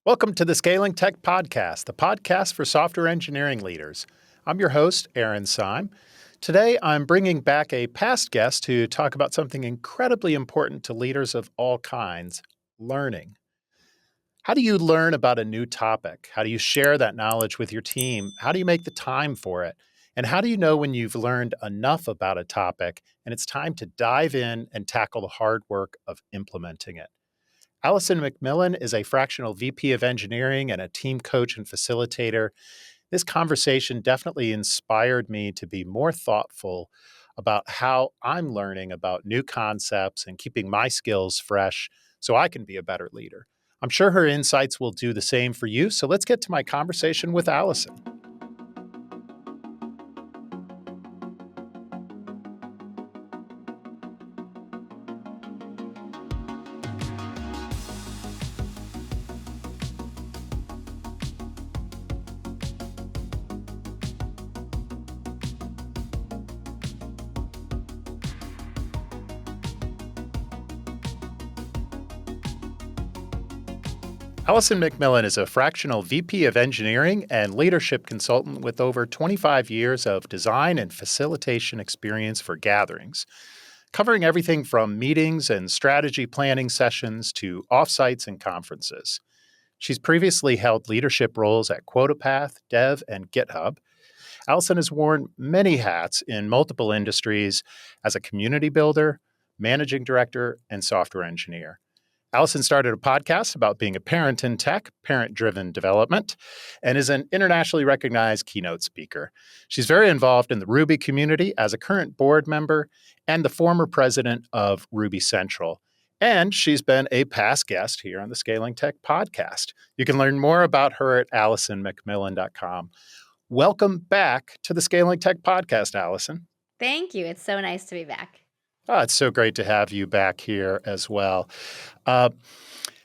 Welcome to the Scaling Tech Podcast, the podcast for software engineering leaders. I'm your host, Aaron Syme. Today, I'm bringing back a past guest to talk about something incredibly important to leaders of all kinds, learning. How do you learn about a new topic? How do you share that knowledge with your team? How do you make the time for it? And how do you know when you've learned enough about a topic and it's time to dive in and tackle the hard work of implementing it? Allison McMillan is a fractional VP of Engineering and a team coach and facilitator. This conversation definitely inspired me to be more thoughtful about how I'm learning about new concepts and keeping my skills fresh so I can be a better leader. I'm sure her insights will do the same for you. So let's get to my conversation with Allison. Allison McMillan is a fractional VP of Engineering and leadership consultant with over 25 years of design and facilitation experience for gatherings, covering everything from meetings and strategy planning sessions to offsites and conferences. She's previously held leadership roles at QuotaPath, Dev, and GitHub. Allison has worn many hats in multiple industries as a community builder, managing director, and software engineer. Allison started a podcast about being a parent in tech, parent-driven development, and is an internationally recognized keynote speaker. She's very involved in the Ruby community as a current board member and the former president of Ruby Central. And she's been a past guest here on the Scaling Tech podcast. You can learn more about her at AllisonMcMillan.com. Welcome back to the Scaling Tech podcast, Allison. Thank you. It's so nice to be back. Oh, it's so great to have you back here as well.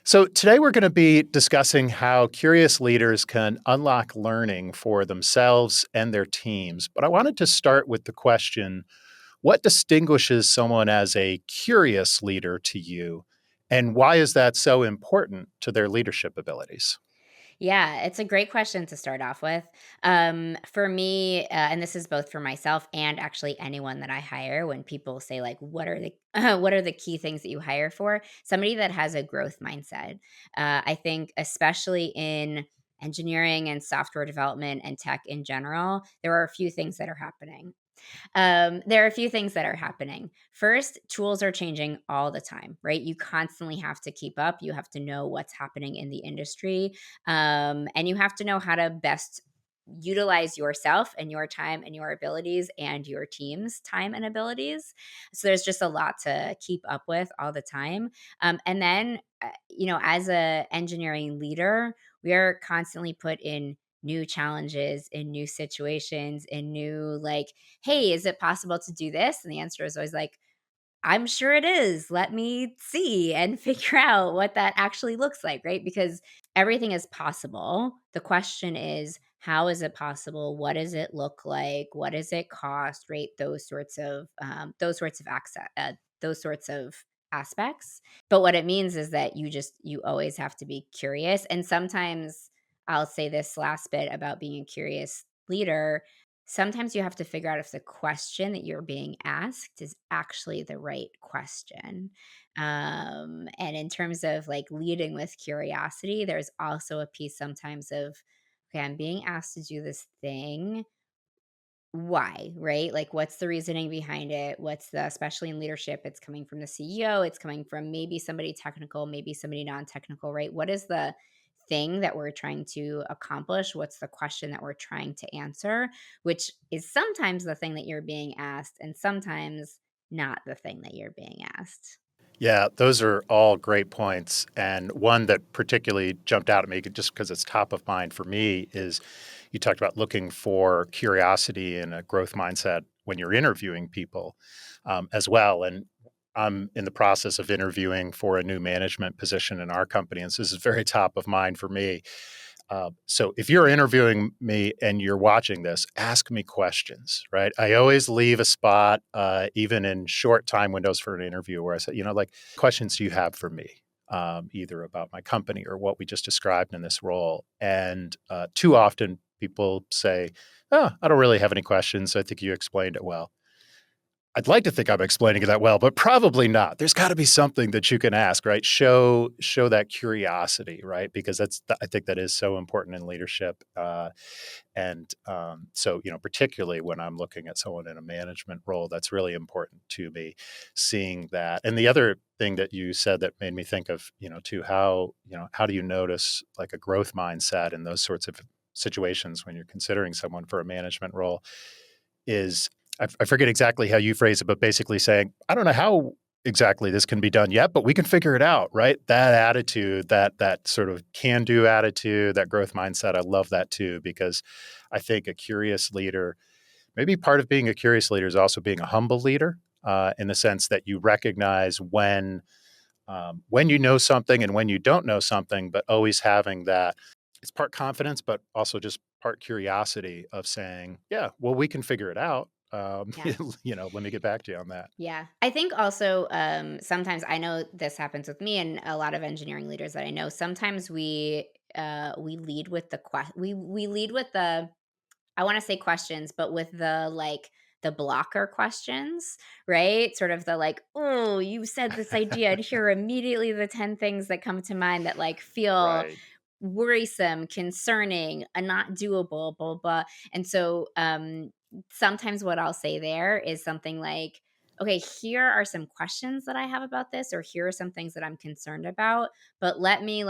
So today we're going to be discussing how curious leaders can unlock learning for themselves and their teams. But I wanted to start with the question, what distinguishes someone as a curious leader to you? And why is that so important to their leadership abilities? Yeah, it's a great question to start off with. For me, and this is both for myself and actually anyone that I hire. When people say like, "What are the what are the key things that you hire for?" Somebody that has a growth mindset. I think, especially in engineering and software development and tech in general, there are a few things that are happening. There are a few things that are happening. First, tools are changing all the time, right? You constantly have to keep up. You have to know what's happening in the industry. And you have to know how to best utilize yourself and your time and your abilities and your team's time and abilities. So there's just a lot to keep up with all the time. And then, as a engineering leader, we are constantly put in new challenges, in new situations, in new like, hey, is it possible to do this? And the answer is always like, I'm sure it is. Let me see and figure out what that actually looks like, right? Because everything is possible. The question is, how is it possible? What does it look like? What does it cost? Right? Those sorts of access, those sorts of aspects. But what it means is that you always have to be curious. And sometimes I'll say this last bit about being a curious leader. Sometimes you have to figure out if the question that you're being asked is actually the right question. And in terms of like leading with curiosity, there's also a piece sometimes of, okay, I'm being asked to do this thing. Why, right? Like, what's the reasoning behind it? Especially in leadership, it's coming from the CEO, it's coming from maybe somebody technical, maybe somebody non technical, right? What is the thing that we're trying to accomplish? What's the question that we're trying to answer? Which is sometimes the thing that you're being asked, and sometimes not the thing that you're being asked. Yeah, those are all great points. And one that particularly jumped out at me, just because it's top of mind for me, is you talked about looking for curiosity and a growth mindset when you're interviewing people as well. And I'm in the process of interviewing for a new management position in our company. And so this is very top of mind for me. So if you're interviewing me and you're watching this, ask me questions, right? I always leave a spot, even in short time windows for an interview where I say, like, questions do you have for me? either about my company or what we just described in this role. And too often people say, "Oh, I don't really have any questions. I think you explained it well." I'd like to think I'm explaining it that well, but probably not. There's got to be something that you can ask, right? Show that curiosity, right? Because I think that is so important in leadership. So, particularly when I'm looking at someone in a management role, that's really important to me, seeing that. And the other thing that you said that made me think of, too, how do you notice like a growth mindset in those sorts of situations when you're considering someone for a management role is I forget exactly how you phrase it, but basically saying, I don't know how exactly this can be done yet, but we can figure it out, right? That attitude, that sort of can-do attitude, that growth mindset, I love that too, because I think a curious leader, maybe part of being a curious leader is also being a humble leader, in the sense that you recognize when you know something and when you don't know something, but always having that it's part confidence, but also just part curiosity of saying, yeah, well, we can figure it out. Yeah. Let me get back to you on that. Yeah. I think also sometimes I know this happens with me and a lot of engineering leaders that I know. Sometimes we lead with we lead with the I want to say questions, but with the blocker questions, right? Sort of the like, oh, you said this idea, and here are immediately the 10 things that come to mind that like feel Right. worrisome, concerning, not doable, blah, blah. And so sometimes what I'll say there is something like, okay, here are some questions that I have about this, or here are some things that I'm concerned about, but let me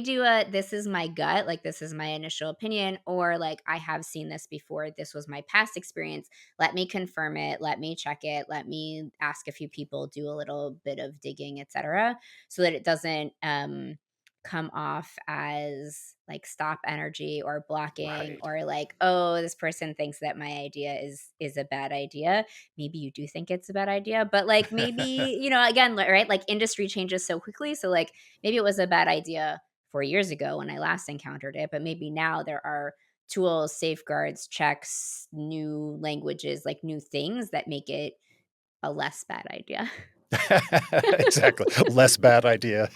do a this is my gut, like this is my initial opinion, or like I have seen this before. This was my past experience. Let me confirm it. Let me check it. Let me ask a few people, do a little bit of digging, etc., so that it doesn't come off as like stop energy or blocking Right. or like, oh, this person thinks that my idea is a bad idea. Maybe you do think it's a bad idea, but like maybe, again, right, like industry changes so quickly, so like maybe it was a bad idea 4 years ago when I last encountered it, but maybe now there are tools, safeguards, checks, new languages, like new things that make it a less bad idea. Exactly. Less bad idea.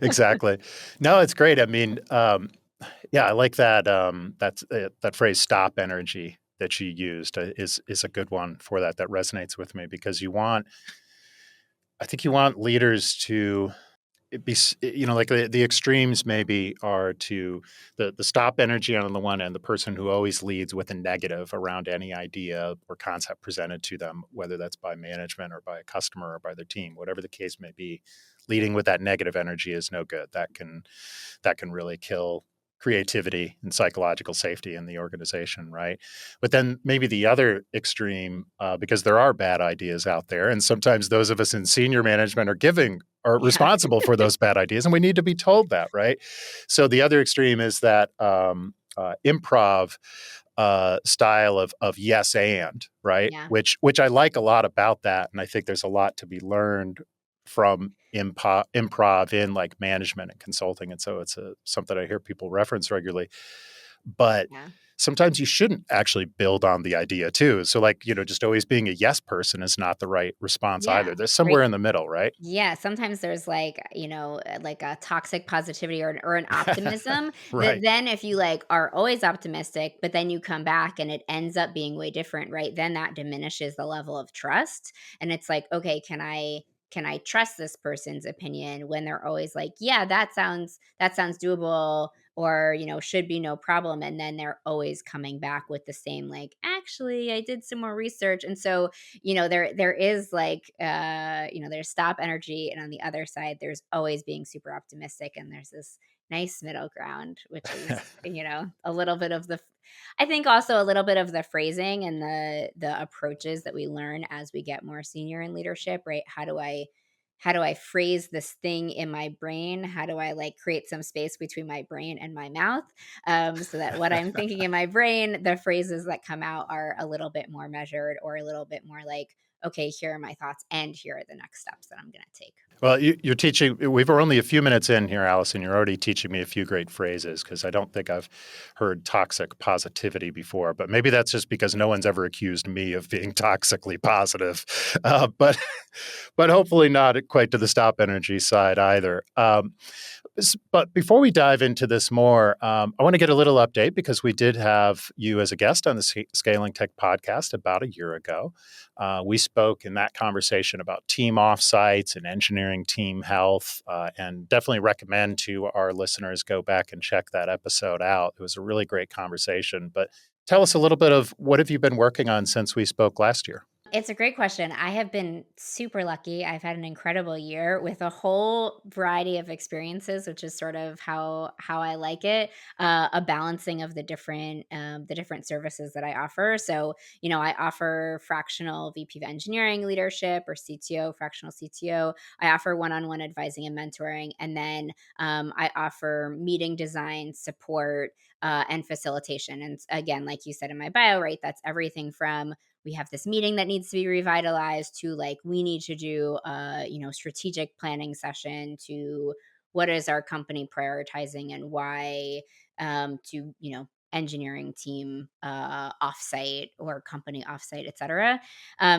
Exactly. No, it's great. I mean, yeah, I like that. That phrase "stop energy" that you used is a good one for that. That resonates with me because I think you want leaders to it be like the extremes maybe are to the stop energy on the one end, the person who always leads with a negative around any idea or concept presented to them, whether that's by management or by a customer or by their team, whatever the case may be. Leading with that negative energy is no good. That can really kill creativity and psychological safety in the organization, right? But then maybe the other extreme, because there are bad ideas out there, and sometimes those of us in senior management are Yeah. responsible for those bad ideas, and we need to be told that, right? So the other extreme is that improv style of yes and right, Yeah. which I like a lot about that, and I think there's a lot to be learned from improv in like management and consulting, and so it's something I hear people reference regularly. But Yeah. sometimes you shouldn't actually build on the idea too. So like just always being a yes person is not the right response Yeah. either. There's Right. somewhere in the middle, right? Yeah, sometimes there's like, like a toxic positivity or an optimism that Right. then if you like are always optimistic, but then you come back and it ends up being way different, right? Then that diminishes the level of trust. And it's like, okay, can I trust this person's opinion when they're always like, yeah, that sounds doable, or should be no problem, and then they're always coming back with the same like, actually I did some more research. And so there is like there's stop energy, and on the other side there's always being super optimistic, and there's this nice middle ground, which is a little bit of I think also a little bit of the phrasing and the approaches that we learn as we get more senior in leadership, right? How do I phrase this thing in my brain? How do I like create some space between my brain and my mouth, so that what I'm thinking in my brain, the phrases that come out are a little bit more measured, or a little bit more like, okay, here are my thoughts and here are the next steps that I'm going to take. Well, you're teaching. We're only a few minutes in here, Allison. You're already teaching me a few great phrases because I don't think I've heard toxic positivity before. But maybe that's just because no one's ever accused me of being toxically positive. But but hopefully not quite to the stop energy side either. But before we dive into this more, I want to get a little update because we did have you as a guest on the Scaling Tech podcast about a year ago. We spoke in that conversation about team offsites and engineering team health, and definitely recommend to our listeners go back and check that episode out. It was a really great conversation. But tell us a little bit of what have you been working on since we spoke last year? It's a great question. I have been super lucky. I've had an incredible year with a whole variety of experiences, which is sort of how I like it. A balancing of the different services that I offer. So, I offer fractional VP of Engineering leadership or CTO, fractional CTO. I offer one-on-one advising and mentoring, and then I offer meeting design support and facilitation. And again, like you said in my bio, right, that's everything from we have this meeting that needs to be revitalized to like we need to do a strategic planning session to what is our company prioritizing and why to engineering team offsite or company offsite, etc.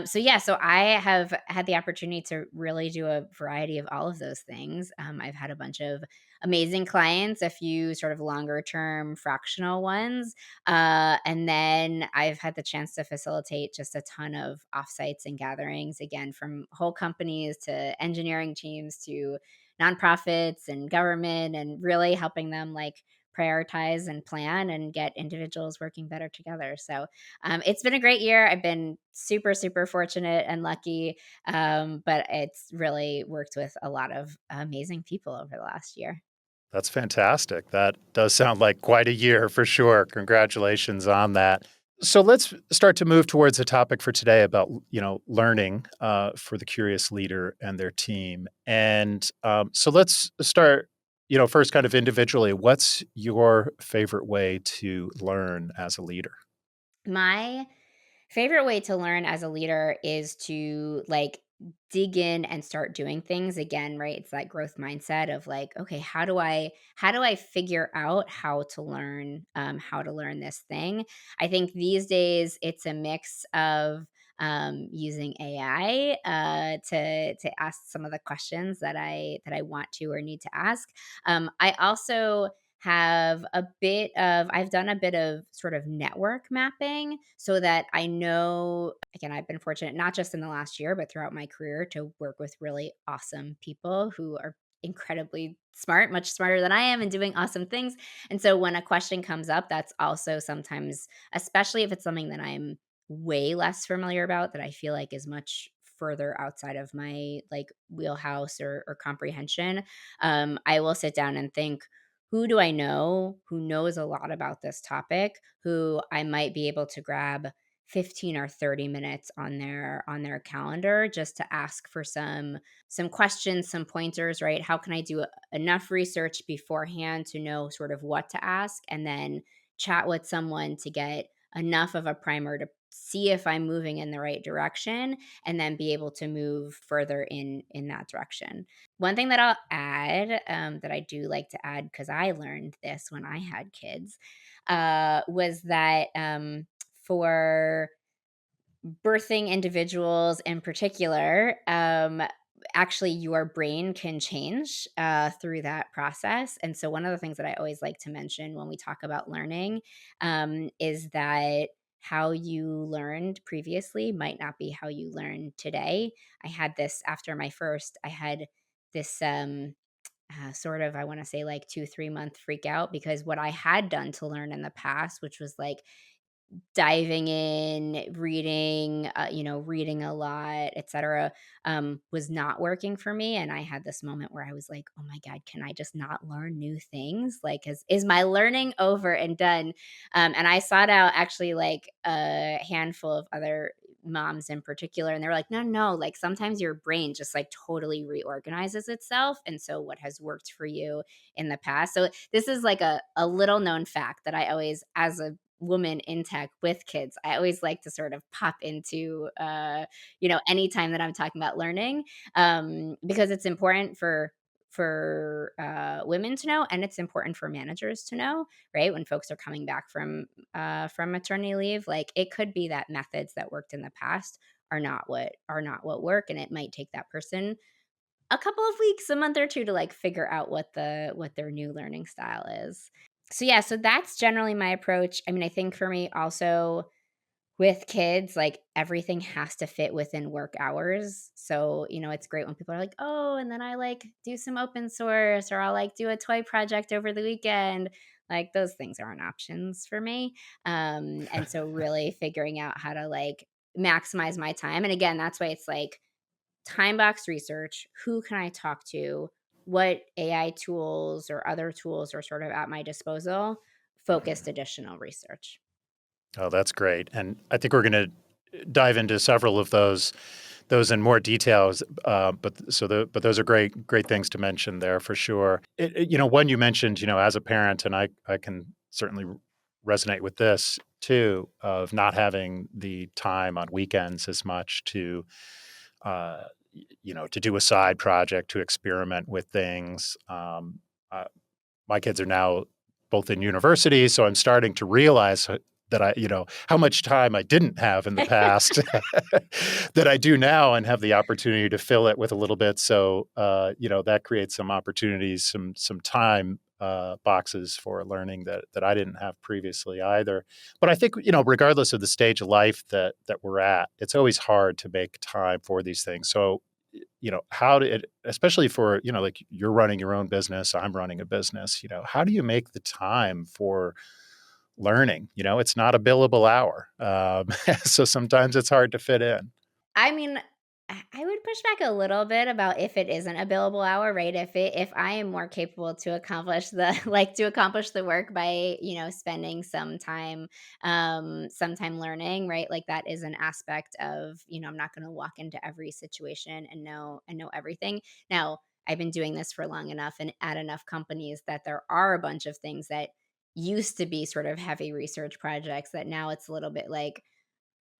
So yeah, so I have had the opportunity to really do a variety of all of those things. I've had a bunch of amazing clients, a few sort of longer term fractional ones, and then I've had the chance to facilitate just a ton of offsites and gatherings, again, from whole companies to engineering teams to nonprofits and government, and really helping them like prioritize and plan and get individuals working better together. So it's been a great year. I've been super, super fortunate and lucky, but it's really worked with a lot of amazing people over the last year. That's fantastic. That does sound like quite a year for sure. Congratulations on that. So let's start to move towards the topic for today about learning for the curious leader and their team. And so let's start first kind of individually. What's your favorite way to learn as a leader? My favorite way to learn as a leader is to like dig in and start doing things again, right? It's that growth mindset of like, okay, how do I figure out how to learn this thing? I think these days it's a mix of using AI to ask some of the questions that I want to or need to ask. I also I've done a bit of sort of network mapping so that I know, again, I've been fortunate not just in the last year, but throughout my career to work with really awesome people who are incredibly smart, much smarter than I am and doing awesome things. And so when a question comes up, that's also sometimes, especially if it's something that I'm way less familiar about, that I feel like is much further outside of my like wheelhouse or comprehension, I will sit down and think, who do I know who knows a lot about this topic, who I might be able to grab 15 or 30 minutes on their calendar just to ask for some questions, some pointers, right? How can I do enough research beforehand to know sort of what to ask, and then chat with someone to get enough of a primer to see if I'm moving in the right direction, and then be able to move further in that direction. One thing that I'll add, that I do like to add because I learned this when I had kids, was that for birthing individuals in particular, actually your brain can change through that process. And so, one of the things that I always like to mention when we talk about learning is that how you learned previously might not be how you learn today. I had this after my first, I had this sort of, I want to say, like 2 3 month freak out because what I had done to learn in the past, which was like diving in, reading, reading a lot, etcetera, was not working for me, and I had this moment where I was like, "Oh my god, can I just not learn new things? Like, is my learning over and done?" And I sought out actually, like, a handful of other moms in particular, and they were like, "No, no, like, sometimes your brain just, like, totally reorganizes itself, and so what has worked for you in the past." So, this is like a little known fact that I always, as a woman in tech with kids, I always like to sort of pop into, anytime that I'm talking about learning, because it's important for women to know, and it's important for managers to know, right? When folks are coming back from maternity leave, like it could be that methods that worked in the past are not what work, and it might take that person a couple of weeks, a month or 2 to, like, figure out what their new learning style is. So, yeah, so that's generally my approach. I mean, I think for me also with kids, like, everything has to fit within work hours. So, it's great when people are like, "Oh, and then I, like, do some open source, or I'll, like, do a toy project over the weekend." Like, those things aren't options for me. And so really figuring out how to, like, maximize my time, and again, that's why it's like time box research, who can I talk to, what AI tools or other tools are sort of at my disposal, focused additional research. Oh, that's great. And I think we're going to dive into several of those in more details. But those are great things to mention there for sure. One you mentioned, as a parent, and I can certainly resonate with this too, of not having the time on weekends as much to, to do a side project, to experiment with things. Uh, my kids are now both in university, so I'm starting to realize that how much time I didn't have in the past that I do now and have the opportunity to fill it with a little bit. So, that creates some opportunities, some time boxes for learning that I didn't have previously either. But I think, regardless of the stage of life that we're at, it's always hard to make time for these things. So, how do it, especially for, like you're running your own business, I'm running a business, how do you make the time for learning? It's not a billable hour. So sometimes it's hard to fit in. I mean, I would push back a little bit about if it isn't a billable hour, right? If I am more capable to accomplish the like to accomplish the work by, spending some time learning, right? Like that is an aspect of, I'm not going to walk into every situation and know everything. Now, I've been doing this for long enough and at enough companies that there are a bunch of things that used to be sort of heavy research projects that now it's a little bit like,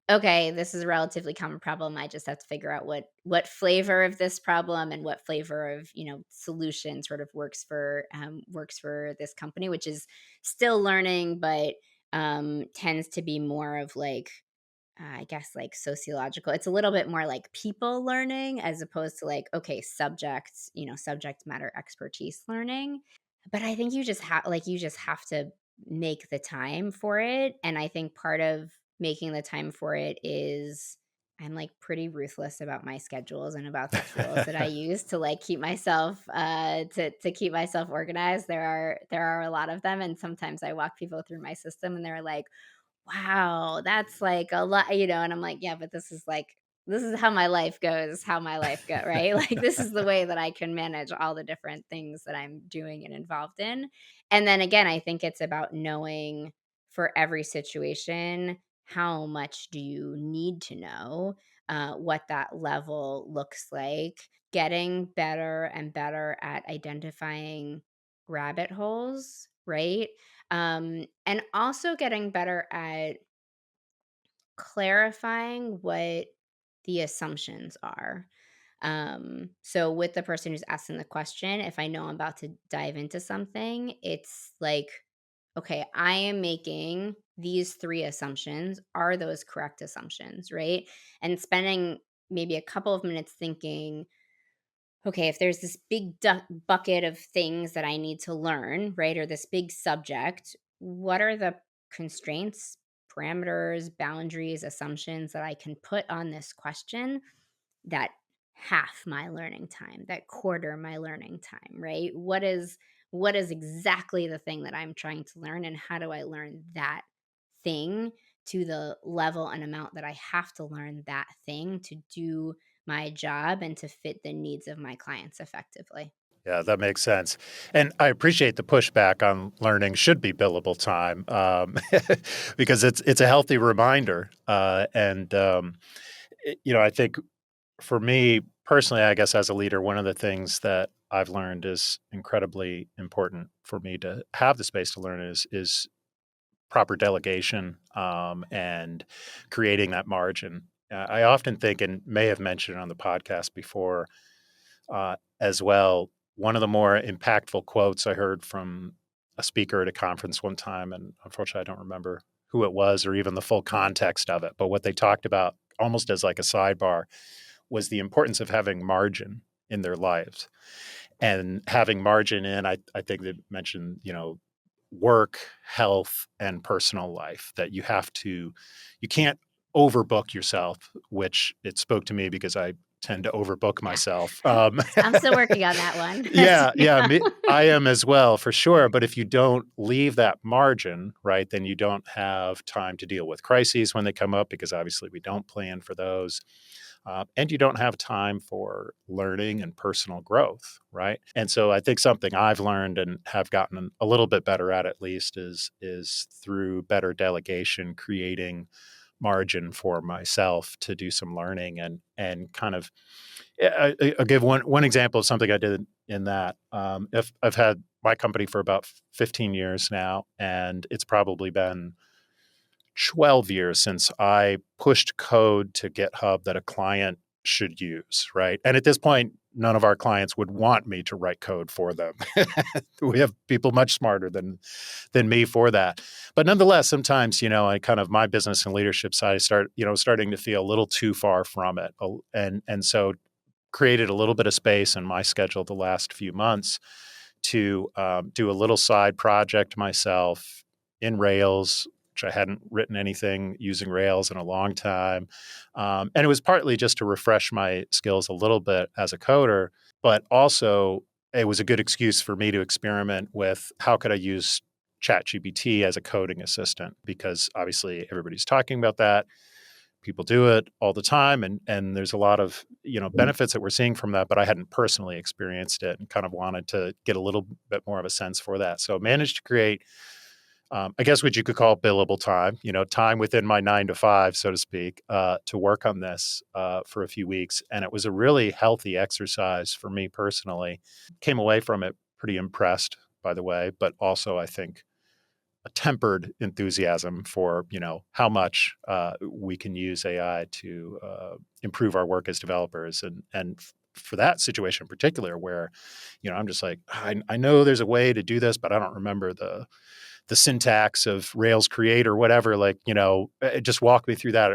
okay, this is a relatively common problem. I just have to figure out what flavor of this problem and what flavor of, solution sort of works for this company, which is still learning, but tends to be more of like I guess like sociological. It's a little bit more like people learning as opposed to like, okay, subject matter expertise learning. But I think you just have to make the time for it. And I think part of making the time for it is I'm like pretty ruthless about my schedules and about the tools that I use to like keep myself to keep myself organized. There are a lot of them, and sometimes I walk people through my system and they're like, wow, that's like a lot, and I'm like, yeah, but this is how my life goes, right? Like this is the way that I can manage all the different things that I'm doing and involved in. And then again, I think it's about knowing for every situation, how much do you need to know, what that level looks like, getting better and better at identifying rabbit holes, right? And also getting better at clarifying what the assumptions are. So with the person who's asking the question, if I know I'm about to dive into something, it's like, okay, I am making these three assumptions. Are those correct assumptions, right? And spending maybe a couple of minutes thinking, okay, if there's this big bucket of things that I need to learn, right, or this big subject, what are the constraints, parameters, boundaries, assumptions that I can put on this question that half my learning time, that quarter my learning time, right? What is exactly the thing that I'm trying to learn, and how do I learn that thing to the level and amount that I have to learn that thing to do my job and to fit the needs of my clients effectively. Yeah, that makes sense. And I appreciate the pushback on learning should be billable time, because it's a healthy reminder. I think for me personally, I guess as a leader, one of the things that I've learned is incredibly important for me to have the space to learn is proper delegation and creating that margin. I often think, and may have mentioned it on the podcast before as well, one of the more impactful quotes I heard from a speaker at a conference one time, and unfortunately I don't remember who it was or even the full context of it, but what they talked about almost as like a sidebar was the importance of having margin in their lives. And having margin in, I think they mentioned, work, health, and personal life, that you can't overbook yourself, which it spoke to me because I tend to overbook Yeah. myself. I'm still working on that one. Yeah, I am as well, for sure. But if you don't leave that margin, right, then you don't have time to deal with crises when they come up, because obviously we don't plan for those. And you don't have time for learning and personal growth, right? And so I think something I've learned and have gotten a little bit better at least, is through better delegation, creating margin for myself to do some learning and kind of. I'll give one example of something I did in that. If I've had my company for about 15 years now, and it's probably been 12 years since I pushed code to GitHub that a client should use, right? And at this point, none of our clients would want me to write code for them. We have people much smarter than me for that. But nonetheless, sometimes, I kind of my business and leadership side starting to feel a little too far from it. And so created a little bit of space in my schedule the last few months to do a little side project myself in Rails, which I hadn't written anything using Rails in a long time. And it was partly just to refresh my skills a little bit as a coder, but also it was a good excuse for me to experiment with how could I use ChatGPT as a coding assistant, because obviously everybody's talking about that. People do it all the time, and there's a lot of benefits that we're seeing from that, but I hadn't personally experienced it and kind of wanted to get a little bit more of a sense for that. So managed to create, I guess what you could call billable time, time within my 9 to 5, so to speak, to work on this for a few weeks. And it was a really healthy exercise for me personally. Came away from it pretty impressed, by the way, but also I think a tempered enthusiasm for how much we can use AI to improve our work as developers, and for that situation in particular, where I'm just like, I know there's a way to do this, but I don't remember the syntax of Rails create or whatever. Like it just walked me through that.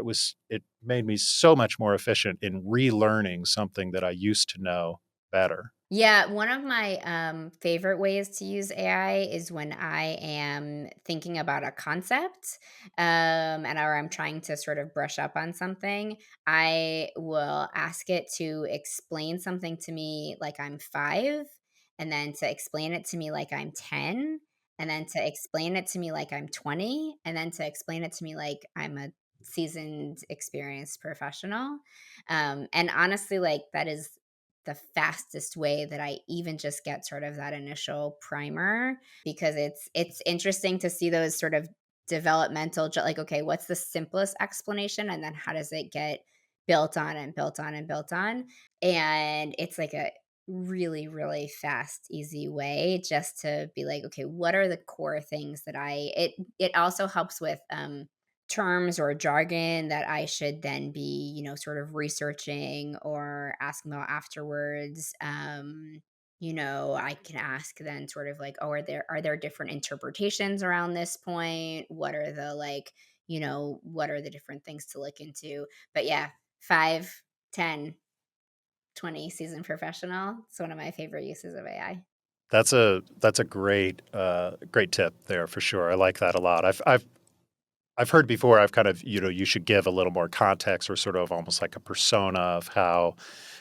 It made me so much more efficient in relearning something that I used to know better. Yeah, one of my favorite ways to use AI is when I am thinking about a concept, and or I'm trying to sort of brush up on something. I will ask it to explain something to me like I'm 5, and then to explain it to me like I'm 10, and then to explain it to me like I'm 20, and then to explain it to me like I'm a seasoned, experienced professional. And honestly, like that is the fastest way that I even just get sort of that initial primer, because it's interesting to see those sort of developmental like, okay, what's the simplest explanation, and then how does it get built on and built on and built on. And it's like a really, really fast, easy way just to be like, okay, what are the core things that it also helps with terms or jargon that I should then be, sort of researching or asking about afterwards. I can ask then sort of like, oh, are there different interpretations around this point? What are the like, what are the different things to look into? But yeah, 5, 10, 20 seasoned professional. It's one of my favorite uses of AI. That's a great tip there for sure. I like that a lot. I've heard before. I've kind of you should give a little more context, or sort of almost like a persona of how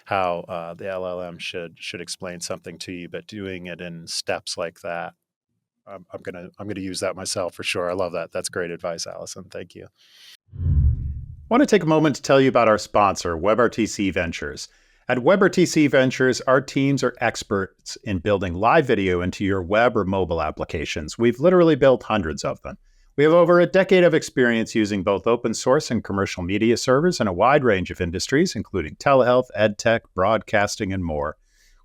the LLM should explain something to you, but doing it in steps like that. I'm gonna use that myself for sure. I love that. That's great advice, Allison. Thank you. I want to take a moment to tell you about our sponsor, WebRTC Ventures. At WebRTC Ventures, our teams are experts in building live video into your web or mobile applications. We've literally built hundreds of them. We have over a decade of experience using both open source and commercial media servers in a wide range of industries, including telehealth, edtech, broadcasting, and more.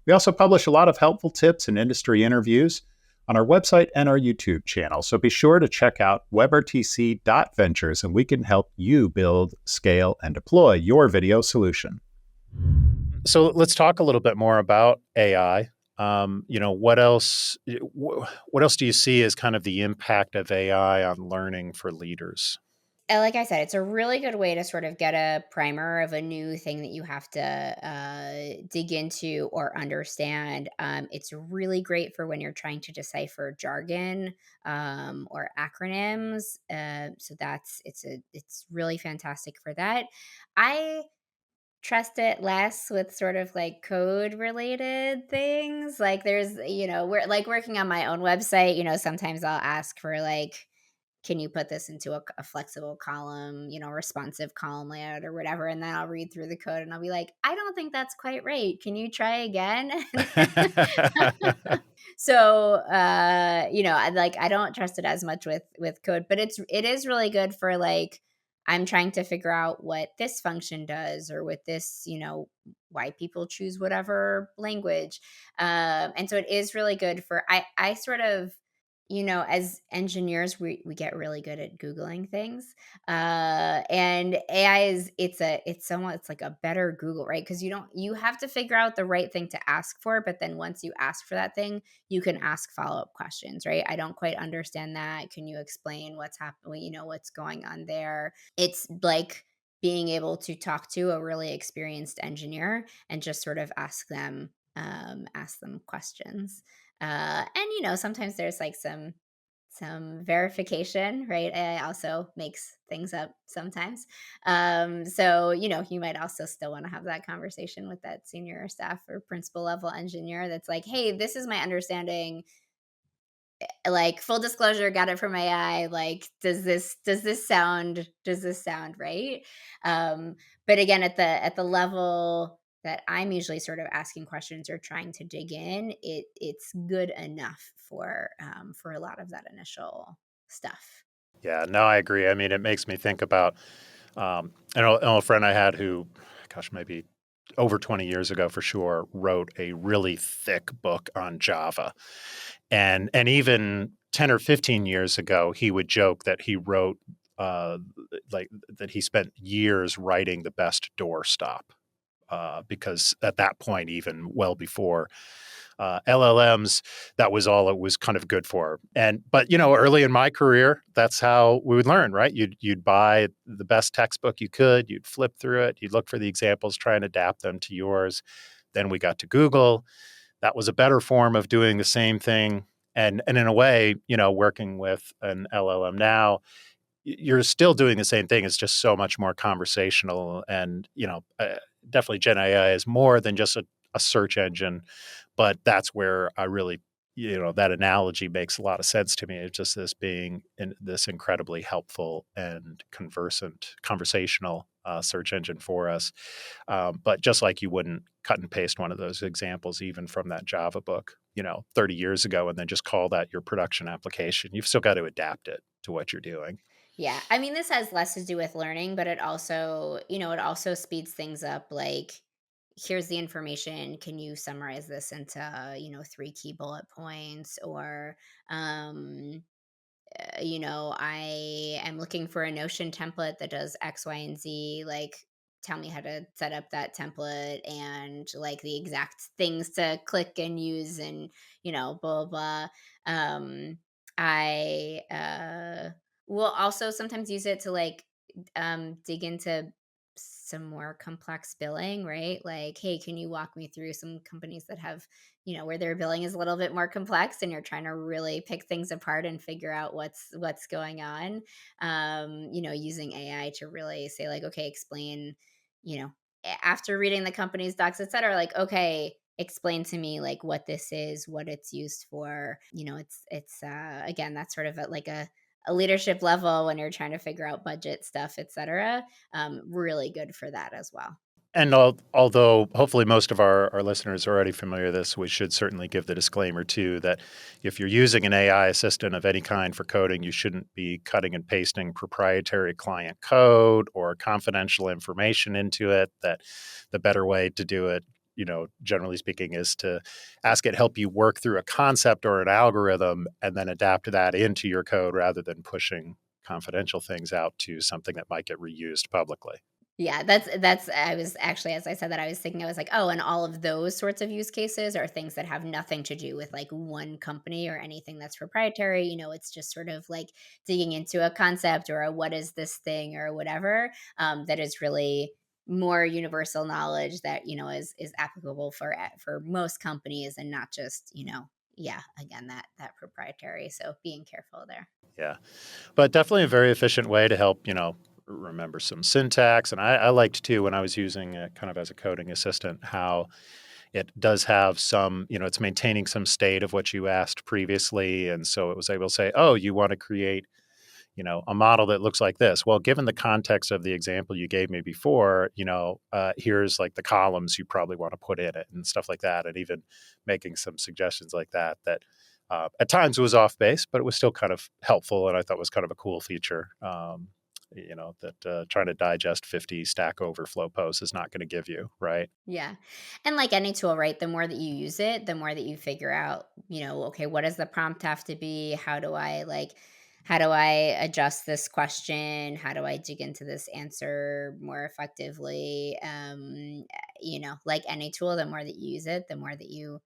We also publish a lot of helpful tips and industry interviews. on our website and our YouTube channel. So be sure to check out webrtc.ventures, and we can help you build, scale, and deploy your video solution. So let's talk a little bit more about AI. What else? What else do you see as kind of the impact of AI on learning for leaders? Like I said, it's a really good way to sort of get a primer of a new thing that you have to dig into or understand. It's really great for when you're trying to decipher jargon or acronyms. So it's really fantastic for that. I trust it less with sort of like code related things. Like we're like working on my own website. Sometimes I'll ask for like, can you put this into a flexible column, responsive column layout or whatever? And then I'll read through the code and I'll be like, I don't think that's quite right. Can you try again? So, I don't trust it as much with code, but it is really good for like, I'm trying to figure out what this function does or with this, why people choose whatever language. And so it is really good for I sort of, as engineers, we get really good at Googling things. And AI it's like a better Google, right? Because you have to figure out the right thing to ask for, but then once you ask for that thing, you can ask follow-up questions, right? I don't quite understand that. Can you explain what's happening, what's going on there? It's like being able to talk to a really experienced engineer and just sort of ask them questions. And sometimes there's like some verification, right? AI also makes things up sometimes. So you might also still want to have that conversation with that senior staff or principal level engineer that's like, hey, this is my understanding, like full disclosure, got it from AI. Like, does this sound right? But again, at the level that I'm usually sort of asking questions or trying to dig in, it's good enough for a lot of that initial stuff. Yeah, no, I agree. I mean, it makes me think about I know a friend I had who, gosh, maybe over 20 years ago for sure, wrote a really thick book on Java. And even 10 or 15 years ago, he would joke that he wrote uh, like that he spent years writing the best doorstop. Because at that point, even well before LLMs, that was all it was kind of good for. But early in my career, that's how we would learn, right? You'd buy the best textbook you could, you'd flip through it, you'd look for the examples, try and adapt them to yours. Then we got to Google. That was a better form of doing the same thing. And in a way, working with an LLM now, you're still doing the same thing. It's just so much more conversational. And, definitely Gen AI is more than just a search engine. But that's where I really, that analogy makes a lot of sense to me. It's just this being this incredibly helpful and conversational search engine for us. But just like you wouldn't cut and paste one of those examples, even from that Java book, 30 years ago, and then just call that your production application. You've still got to adapt it to what you're doing. Yeah. I mean, this has less to do with learning, but it also speeds things up. Like, here's the information. Can you summarize this into, three key bullet points? Or, I am looking for a Notion template that does X, Y, and Z. Like, tell me how to set up that template and like the exact things to click and use and, blah, blah, blah. I will also sometimes use it to like dig into some more complex billing, right? Like, hey, can you walk me through some companies that have, where their billing is a little bit more complex and you're trying to really pick things apart and figure out what's going on. Using AI to really say like, okay, explain, you know, after reading the company's docs, et cetera, like, okay, explain to me like what this is, what it's used for. It's again, that's sort of like a leadership level when you're trying to figure out budget stuff, et cetera. Really good for that as well. And although hopefully most of our listeners are already familiar with this, we should certainly give the disclaimer too that if you're using an AI assistant of any kind for coding, you shouldn't be cutting and pasting proprietary client code or confidential information into it. That the better way to do it, generally speaking, is to ask it help you work through a concept or an algorithm and then adapt that into your code rather than pushing confidential things out to something that might get reused publicly. Yeah, that's I was actually, as I said that, I was thinking, I was like, "Oh, and all of those sorts of use cases are things that have nothing to do with, like, one company or anything that's proprietary." It's just sort of like digging into a concept or a what is this thing or whatever, that is really more universal knowledge that, is applicable for most companies and not just, yeah, again, that proprietary, so being careful there. Yeah. But definitely a very efficient way to help, remember some syntax. And I liked too when I was using it kind of as a coding assistant how it does have some, it's maintaining some state of what you asked previously. And so it was able to say, oh, you want to create, a model that looks like this. Well, given the context of the example you gave me before, here's like the columns you probably want to put in it and stuff like that. And even making some suggestions like that, at times was off base, but it was still kind of helpful. And I thought was kind of a cool feature. That trying to digest 50 Stack Overflow posts is not going to give you, right? Yeah. And like any tool, right? The more that you use it, the more that you figure out, okay, what does the prompt have to be? How do I adjust this question? How do I dig into this answer more effectively? Like any tool, the more that you use it, the more that you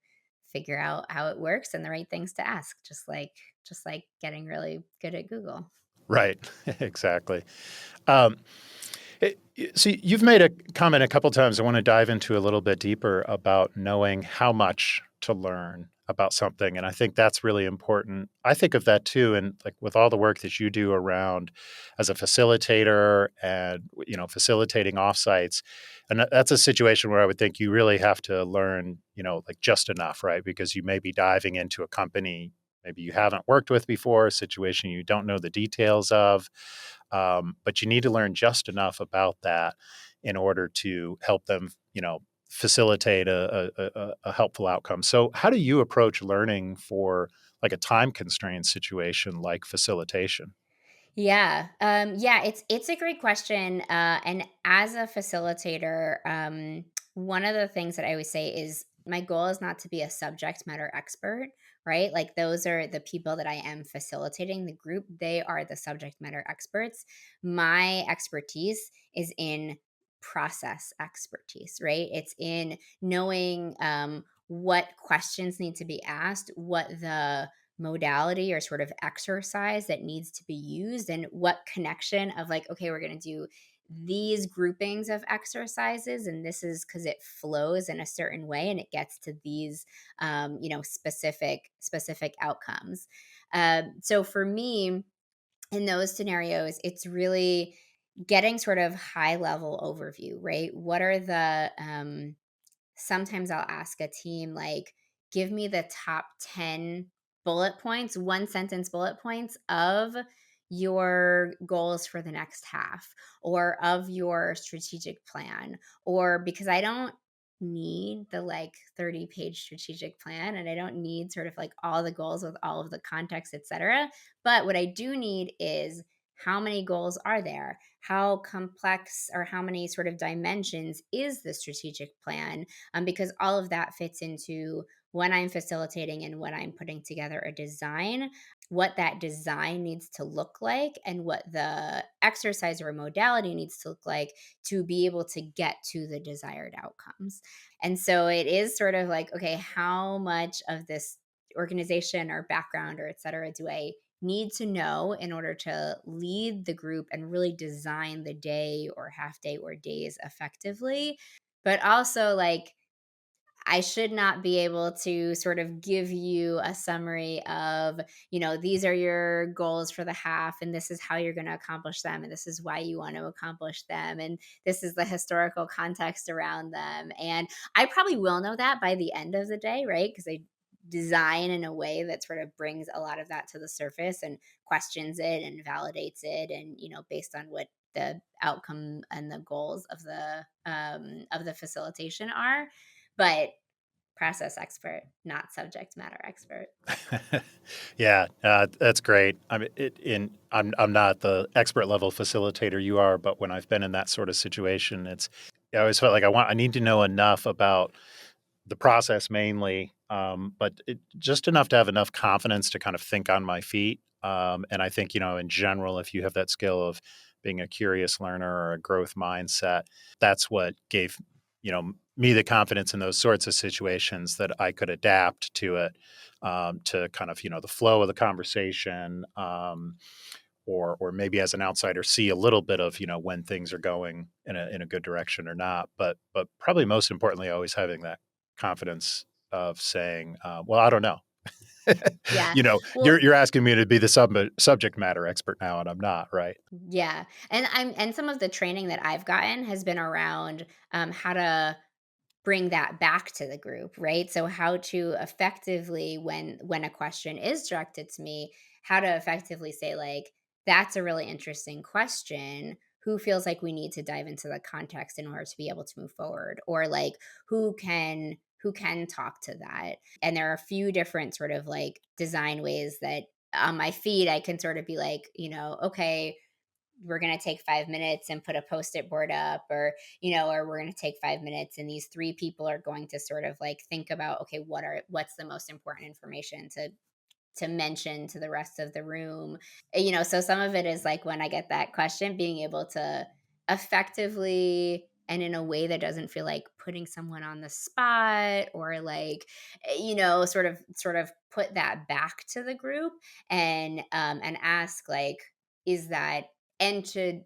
figure out how it works and the right things to ask. Just like getting really good at Google. Right. Exactly. Um, so you've made a comment a couple times I want to dive into a little bit deeper about knowing how much to learn about something. And I think that's really important. I think of that too. And like with all the work that you do around as a facilitator and, facilitating offsites. And that's a situation where I would think you really have to learn, like just enough, right? Because you may be diving into a company maybe you haven't worked with before, a situation you don't know the details of. But you need to learn just enough about that in order to help them, facilitate a helpful outcome. So, how do you approach learning for like a time constrained situation like facilitation? Yeah, it's a great question. And as a facilitator, one of the things that I always say is my goal is not to be a subject matter expert, right? Like those are the people that I am facilitating the group. They are the subject matter experts. My expertise is in process expertise, right? It's in knowing what questions need to be asked, what the modality or sort of exercise that needs to be used and what connection of like, okay, we're going to do these groupings of exercises and this is because it flows in a certain way and it gets to these specific outcomes. So for me in those scenarios it's really getting sort of high level overview, right? What are the sometimes I'll ask a team, like, give me the top 10 bullet points, one sentence bullet points of your goals for the next half or of your strategic plan. Or because I don't need the like 30-page strategic plan and I don't need sort of like all the goals with all of the context, etc. But what I do need is how many goals are there? How complex or how many sort of dimensions is the strategic plan? Because all of that fits into when I'm facilitating and when I'm putting together a design, what that design needs to look like and what the exercise or modality needs to look like to be able to get to the desired outcomes. And so it is sort of like, okay, how much of this organization or background or et cetera do I need to know in order to lead the group and really design the day or half day or days effectively? But also, like, I should not be able to sort of give you a summary of, these are your goals for the half, and this is how you're going to accomplish them, and this is why you want to accomplish them, and this is the historical context around them. And I probably will know that by the end of the day, right? Because I design in a way that sort of brings a lot of that to the surface and questions it and validates it, and based on what the outcome and the goals of the facilitation are. But process expert, not subject matter expert. Yeah, that's great. I mean, I'm not the expert level facilitator you are, but when I've been in that sort of situation, I always felt like I need to know enough about the process mainly, but just enough to have enough confidence to kind of think on my feet. And I think, in general, if you have that skill of being a curious learner or a growth mindset, that's what gave, me the confidence in those sorts of situations that I could adapt to it, to kind of, the flow of the conversation, or maybe as an outsider see a little bit of, when things are going in a good direction or not. But probably most importantly, always having that confidence of saying, well, I don't know. Yeah. You're Well, you're asking me to be the subject matter expert now, and I'm not, right? yeah. And some of the training that I've gotten has been around how to bring that back to the group, right? So how to effectively, when a question is directed to me, how to effectively say like, that's a really interesting question. Who feels like we need to dive into the context in order to be able to move forward? Or like who can talk to that? And there are a few different sort of like design ways that on my feed I can sort of be like, okay, we're going to take 5 minutes and put a post-it board up, or we're going to take 5 minutes and these three people are going to sort of like think about, okay, what's the most important information to mention to the rest of the room. So some of it is like when I get that question, being able to effectively and in a way that doesn't feel like putting someone on the spot, or like sort of put that back to the group, and ask like, is that, and to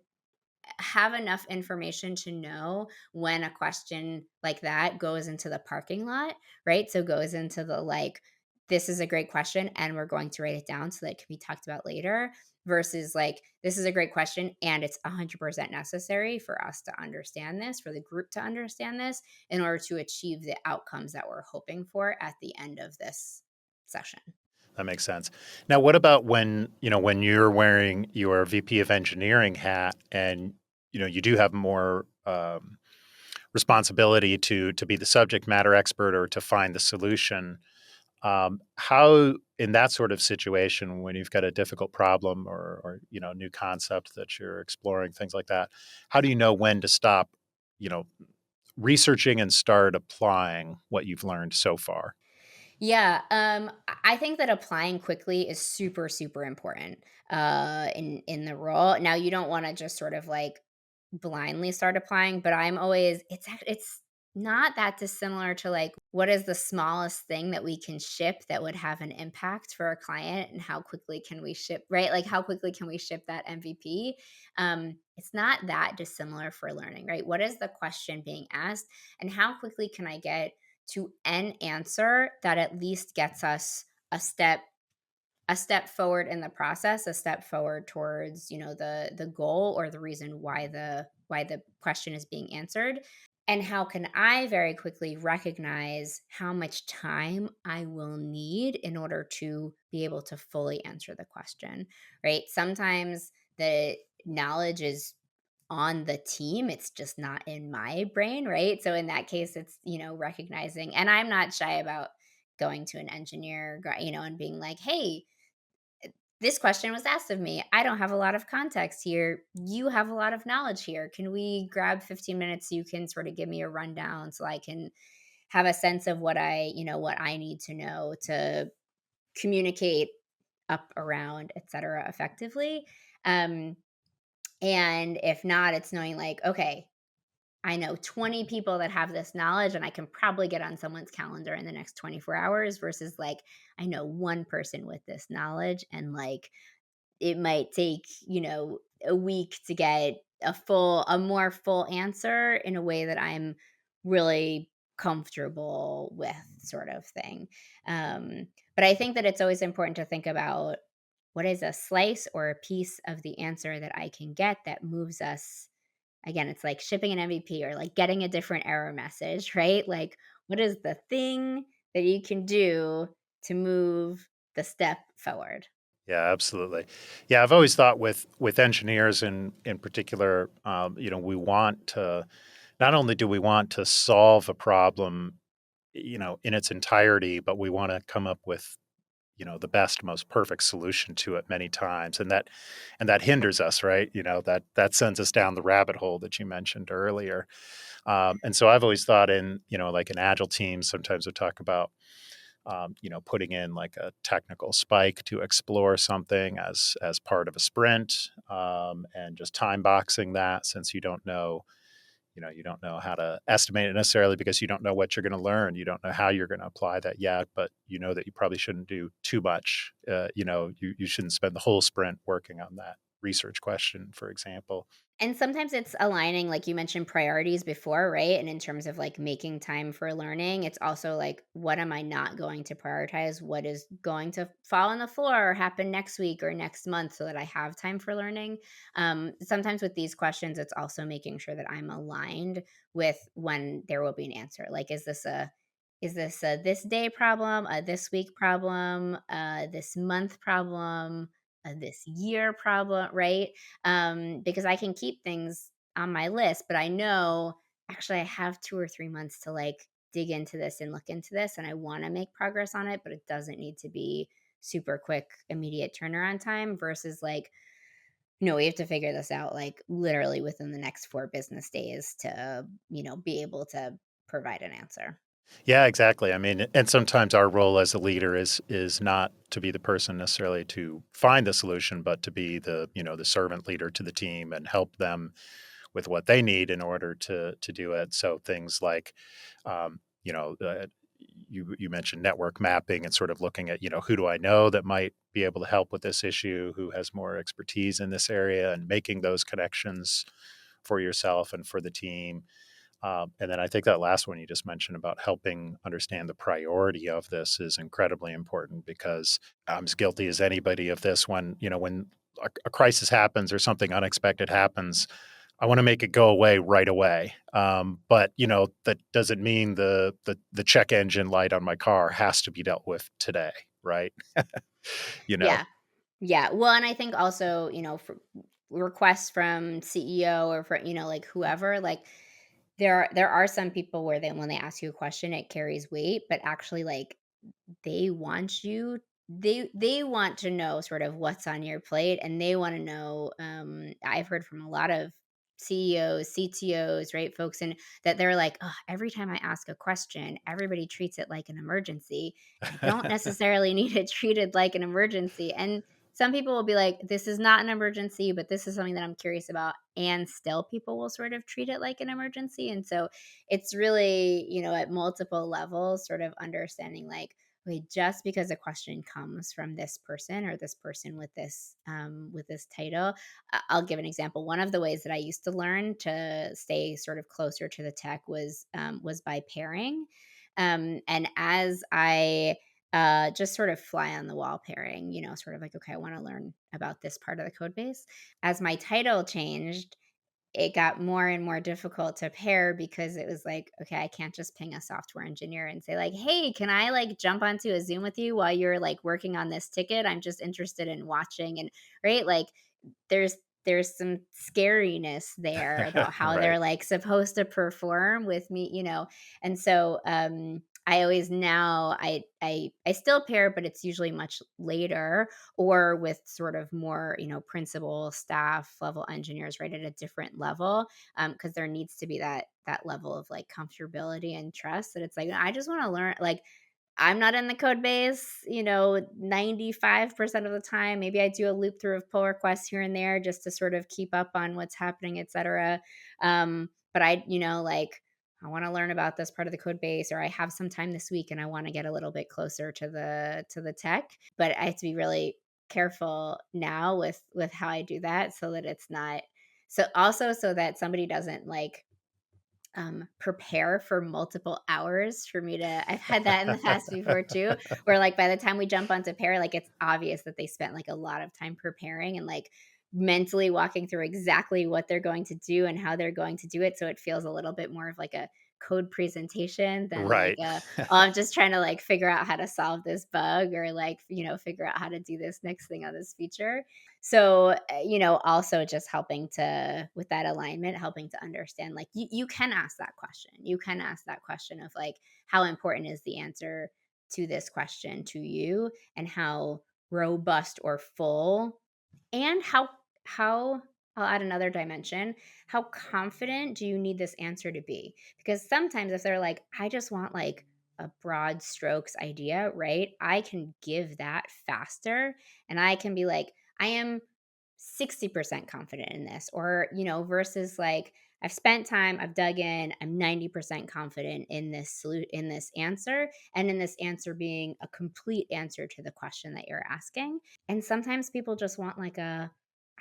have enough information to know when a question like that goes into the parking lot, right? So goes into the like, this is a great question and we're going to write it down so that it can be talked about later, versus like, this is a great question and it's 100% necessary for us to understand this, for the group to understand this, in order to achieve the outcomes that we're hoping for at the end of this session. That makes sense. Now, what about when you're wearing your VP of engineering hat and you do have more responsibility to be the subject matter expert or to find the solution? How, in that sort of situation, when you've got a difficult problem or new concept that you're exploring, things like that, how do you know when to stop, you know, researching and start applying what you've learned so far? Yeah, I think that applying quickly is super, super important in the role. Now, you don't want to just sort of like blindly start applying, but I'm always it's not that dissimilar to like, what is the smallest thing that we can ship that would have an impact for a client, and how quickly can we ship, right? Like how quickly can we ship that MVP? It's not that dissimilar for learning, right? What is the question being asked, and how quickly can I get to an answer that at least gets us a step a step forward in the process, a step forward towards, the goal or the reason why the question is being answered. And how can I very quickly recognize how much time I will need in order to be able to fully answer the question, right? Sometimes the knowledge is on the team, it's just not in my brain, right? So in that case, it's, recognizing, and I'm not shy about going to an engineer, and being like, "Hey, this question was asked of me. I don't have a lot of context here. You have a lot of knowledge here. Can we grab 15 minutes so you can sort of give me a rundown so I can have a sense of what I need to know to communicate up, around, etc. effectively?" Um and if not, it's knowing like, okay, I know 20 people that have this knowledge and I can probably get on someone's calendar in the next 24 hours, versus like, I know one person with this knowledge and like it might take, a week to get a more full answer in a way that I'm really comfortable with, sort of thing. But I think that it's always important to think about what is a slice or a piece of the answer that I can get that moves us. Again, it's like shipping an MVP or like getting a different error message, right? Like, what is the thing that you can do to move the step forward? Yeah, absolutely. Yeah, I've always thought with engineers in particular, we want to not only do we want to solve a problem, in its entirety, but we want to come up with the best, most perfect solution to it many times, and that hinders us, right? That sends us down the rabbit hole that you mentioned earlier. And so I've always thought in, like an agile team, sometimes we talk about, putting in like a technical spike to explore something as part of a sprint, and just time boxing that, since you don't know how to estimate it necessarily, because you don't know what you're going to learn. You don't know how you're going to apply that yet, but you know that you probably shouldn't do too much. You shouldn't spend the whole sprint working on that research question, for example. And sometimes it's aligning, like you mentioned priorities before, right? And in terms of like making time for learning, it's also like, what am I not going to prioritize? What is going to fall on the floor or happen next week or next month so that I have time for learning? Sometimes with these questions, it's also making sure that I'm aligned with when there will be an answer. Like, is this a this day problem, a this week problem, this month problem, a this year problem, right? Because I can keep things on my list, but I know actually I have 2 or 3 months to like dig into this and look into this and I want to make progress on it, but it doesn't need to be super quick, immediate turnaround time versus like, no, we have to figure this out like literally within the next 4 business days to, be able to provide an answer. Yeah, exactly. I mean, and sometimes our role as a leader is not to be the person necessarily to find the solution, but to be the servant leader to the team and help them with what they need in order to do it. So things like, um, you know, uh, you mentioned network mapping and sort of looking at, who do I know that might be able to help with this issue, who has more expertise in this area, and making those connections for yourself and for the team. And then I think that last one you just mentioned about helping understand the priority of this is incredibly important, because I'm as guilty as anybody of this. When a crisis happens or something unexpected happens, I want to make it go away right away. But that doesn't mean the check engine light on my car has to be dealt with today, right? You know. Yeah. Yeah. Well, and I think also, for requests from CEO or for, like whoever, like there are some people where they when they ask you a question, it carries weight, but actually like they want you they want to know sort of what's on your plate and they want to know I've heard from a lot of CEOs, CTOs, right, folks and that they're like, "Oh, every time I ask a question, everybody treats it like an emergency. I don't necessarily need it treated like an emergency." And some people will be like, "This is not an emergency, but this is something that I'm curious about." And still people will sort of treat it like an emergency. And so it's really, at multiple levels sort of understanding like, wait, just because a question comes from this person or this person with this title, I'll give an example. One of the ways that I used to learn to stay sort of closer to the tech was by pairing, and as I just sort of fly on the wall pairing, sort of like, okay, I want to learn about this part of the code base. As my title changed, it got more and more difficult to pair because it was like, okay, I can't just ping a software engineer and say like, "Hey, can I like jump onto a Zoom with you while you're like working on this ticket? I'm just interested in watching." And right, like there's there's some scariness there about how Right. they're like supposed to perform with me, and so I always now I still pair, but it's usually much later or with sort of more, principal staff level engineers right at a different level, because there needs to be that level of like comfortability and trust that it's like I just want to learn like I'm not in the code base, 95% of the time. Maybe I do a loop through of pull requests here and there just to sort of keep up on what's happening, et cetera. But like I want to learn about this part of the code base, or I have some time this week and I want to get a little bit closer to the tech. But I have to be really careful now with how I do that so that it's not so also so that somebody doesn't like prepare for multiple hours for me to I've had that in the past before too, where like by the time we jump onto pair, like it's obvious that they spent like a lot of time preparing and like mentally walking through exactly what they're going to do and how they're going to do it. So it feels a little bit more of like a code presentation than like Right. oh, I'm just trying to like figure out how to solve this bug or like, figure out how to do this next thing on this feature. So, also just helping to with that alignment, helping to understand like you can ask that question. You can ask that question of like how important is the answer to this question to you, and how robust or full, and how I'll add another dimension. How confident do you need this answer to be? Because sometimes if they're like, I just want like a broad strokes idea, right? I can give that faster, and I can be like, I am 60% confident in this, or, versus like, I've spent time, I've dug in, I'm 90% confident in in this answer, and in this answer being a complete answer to the question that you're asking. And sometimes people just want like I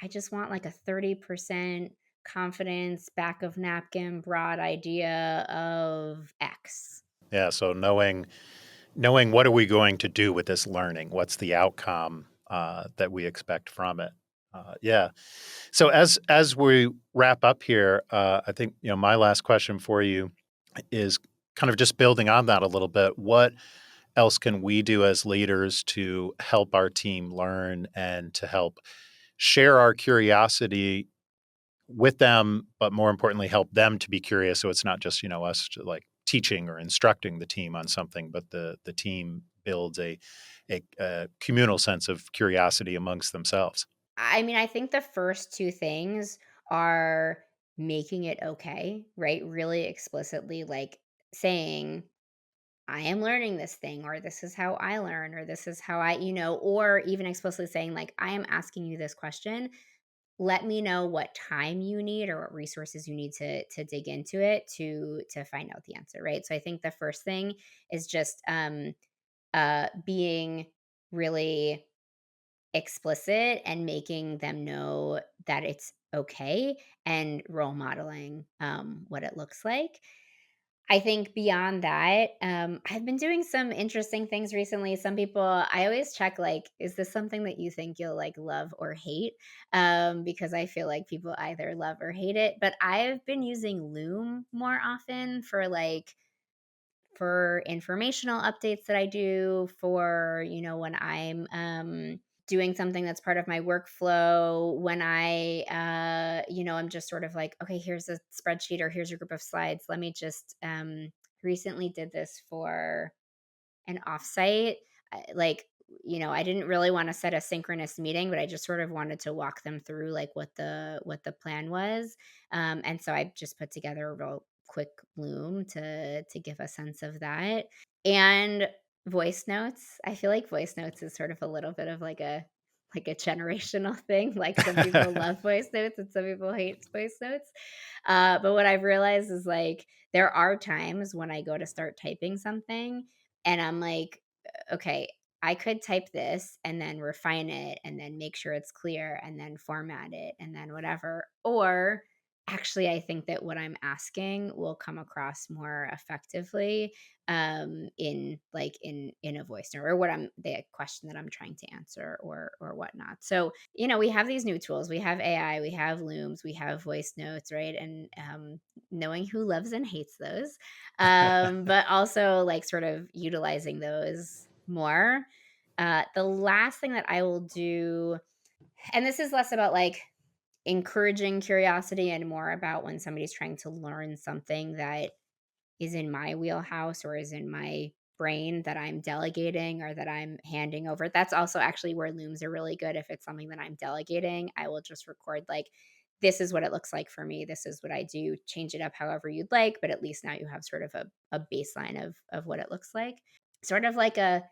just want like a 30% confidence, back of napkin, broad idea of X. Yeah, so knowing what are we going to do with this learning? What's the outcome that we expect from it? Yeah. So as we wrap up here, I think my last question for you is kind of just building on that a little bit. What else can we do as leaders to help our team learn and to help share our curiosity with them, but more importantly, help them to be curious. So it's not just, us like teaching or instructing the team on something, but the team builds a communal sense of curiosity amongst themselves. I mean, I think the first two things are making it okay, right? Really explicitly like saying, I am learning this thing, or this is how I learn, or this is how or even explicitly saying, like, I am asking you this question. Let me know what time you need or what resources you need to dig into it to find out the answer, right? So I think the first thing is just being really explicit and making them know that it's okay, and role modeling what it looks like. I think beyond that, I've been doing some interesting things recently. Some people, I always check, like, is this something that you think you'll like love or hate? Because I feel like people either love or hate it. But I've been using Loom more often for informational updates that I do, for, when I'm doing something that's part of my workflow, when I'm just sort of like, okay, here's a spreadsheet or here's a group of slides. Let me just recently did this for an offsite. Like, I didn't really want to set a synchronous meeting, but I just sort of wanted to walk them through like what the plan was. And so I just put together a real quick Loom to give a sense of that. And voice notes. I feel like voice notes is sort of a little bit of like a generational thing. Like, some people love voice notes and some people hate voice notes. But what I've realized is, like, there are times when I go to start typing something and I'm like, okay, I could type this and then refine it and then make sure it's clear and then format it and then whatever. Or actually, I think that what I'm asking will come across more effectively in a voice note, or what I'm the question that I'm trying to answer, or whatnot. So, we have these new tools. We have AI, we have Looms, we have voice notes, right? And knowing who loves and hates those, but also like sort of utilizing those more. The last thing that I will do, and this is less about like encouraging curiosity and more about when somebody's trying to learn something that is in my wheelhouse or is in my brain that I'm delegating or that I'm handing over. That's also actually where Looms are really good. If it's something that I'm delegating, I will just record like, this is what it looks like for me. This is what I do. Change it up however you'd like, but at least now you have sort of a baseline of what it looks like. Sort of like a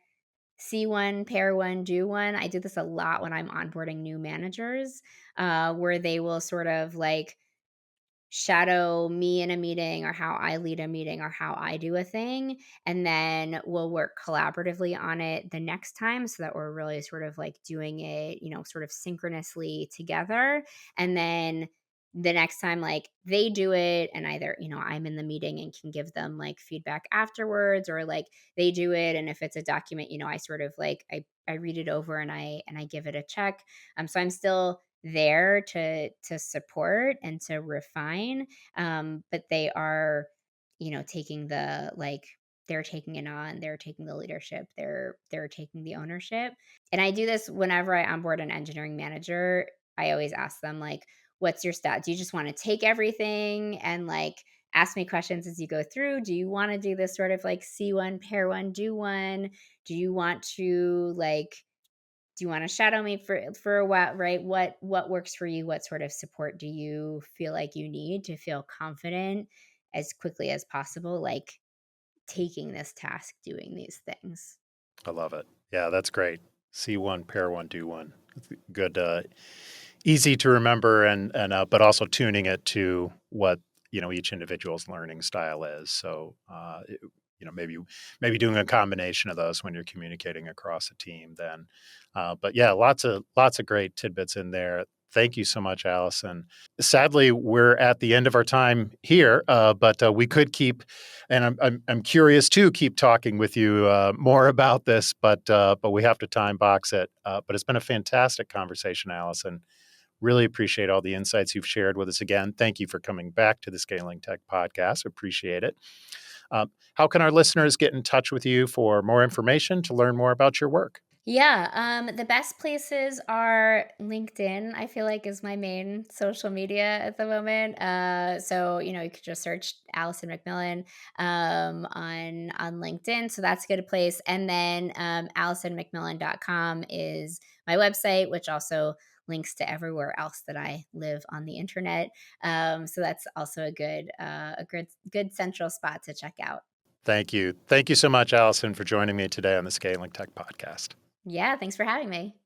see one, pair one, do one. I do this a lot when I'm onboarding new managers, where they will sort of like shadow me in a meeting, or how I lead a meeting, or how I do a thing, and then we'll work collaboratively on it the next time, so that we're really sort of like doing it, sort of synchronously together. And then the next time, like, they do it, and either, I'm in the meeting and can give them like feedback afterwards, or like they do it, and if it's a document, I sort of like I read it over and I give it a check. So I'm still there to support and to refine, but they are, taking the like, they're taking it on, they're taking the leadership, they're taking the ownership. And I do this whenever I onboard an engineering manager. I always ask them like, what's your stat? Do you just want to take everything and like ask me questions as you go through. Do you want to do this sort of like see one, pair one, do one? Do you want to do you want to shadow me for a while, right? What works for you? What sort of support do you feel like you need to feel confident as quickly as possible, like taking this task, doing these things? I love it. Yeah, that's great. See one, pair one, do one. Good, easy to remember, but also tuning it to what each individual's learning style is. So, maybe doing a combination of those when you're communicating across a team. Then, but yeah, lots of great tidbits in there. Thank you so much, Allison. Sadly, we're at the end of our time here, but we could keep, and I'm curious to keep talking with you more about this, but we have to time box it. But it's been a fantastic conversation, Allison. Really appreciate all the insights you've shared with us again. Thank you for coming back to the Scaling Tech podcast. Appreciate it. How can our listeners get in touch with you for more information to learn more about your work? Yeah, the best places are LinkedIn, I feel like is my main social media at the moment. So, you could just search Allison McMillan on LinkedIn. So that's a good place. And then AllisonMcMillan.com is my website, which also links to everywhere else that I live on the internet. So that's also a good central spot to check out. Thank you. Thank you so much, Allison, for joining me today on the Scaling Tech podcast. Yeah, thanks for having me.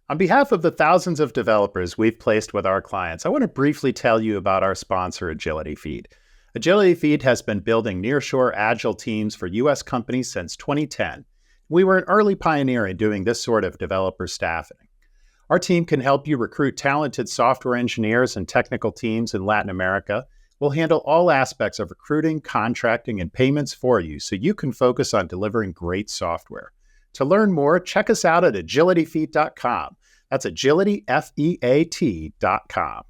On behalf of the thousands of developers we've placed with our clients, I want to briefly tell you about our sponsor, Agility Feed. Agility Feed has been building nearshore agile teams for U.S. companies since 2010. We were an early pioneer in doing this sort of developer staffing. Our team can help you recruit talented software engineers and technical teams in Latin America. We'll handle all aspects of recruiting, contracting, and payments for you so you can focus on delivering great software. To learn more, check us out at agilityfeed.com. That's agilityfeat.com.